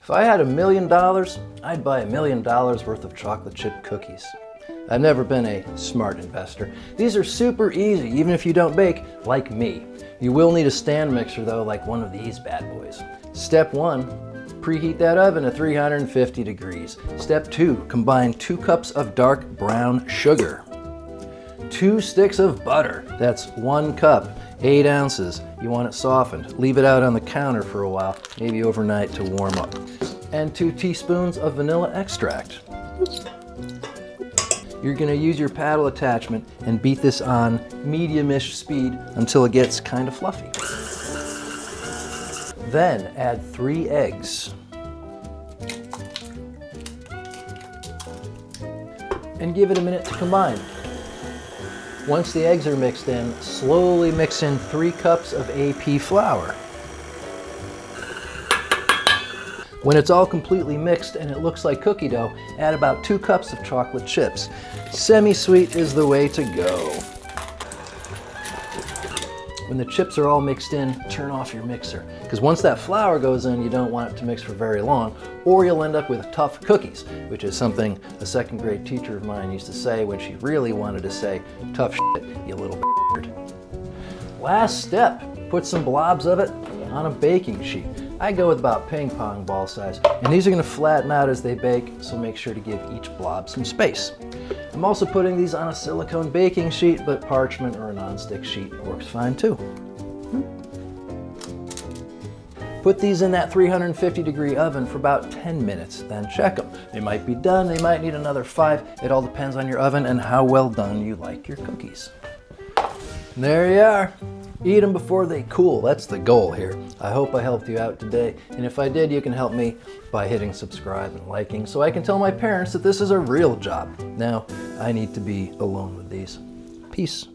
If I had $1 million, I'd buy $1 million worth of chocolate chip cookies. I've never been a smart investor. These are super easy, even if you don't bake like me. You will need a stand mixer though, like one of these bad boys. Step 1, preheat that oven to 350 degrees. Step 2, combine 2 cups of dark brown sugar, 2 sticks of butter, that's 1 cup, 8 ounces. You want it softened. Leave it out on the counter for a while, maybe overnight to warm up. And 2 teaspoons of vanilla extract. You're gonna use your paddle attachment and beat this on medium-ish speed until it gets kind of fluffy. Then add 3 eggs. And give it a minute to combine. Once the eggs are mixed in, slowly mix in 3 cups of AP flour. When it's all completely mixed and it looks like cookie dough, add about 2 cups of chocolate chips. Semi-sweet is the way to go. When the chips are all mixed in, turn off your mixer. Because once that flour goes in, you don't want it to mix for very long, or you'll end up with tough cookies, which is something a 2nd grade teacher of mine used to say when she really wanted to say, "Tough shit, you little b****." Last step, put some blobs of it on a baking sheet. I go with about ping pong ball size, and these are gonna flatten out as they bake, so make sure to give each blob some space. I'm also putting these on a silicone baking sheet, but parchment or a non-stick sheet works fine too. Put these in that 350 degree oven for about 10 minutes, then check them. They might be done, they might need another 5. It all depends on your oven and how well done you like your cookies. And there you are. Eat them before they cool. That's the goal here. I hope I helped you out today. And if I did, you can help me by hitting subscribe and liking so I can tell my parents that this is a real job. Now, I need to be alone with these. Peace.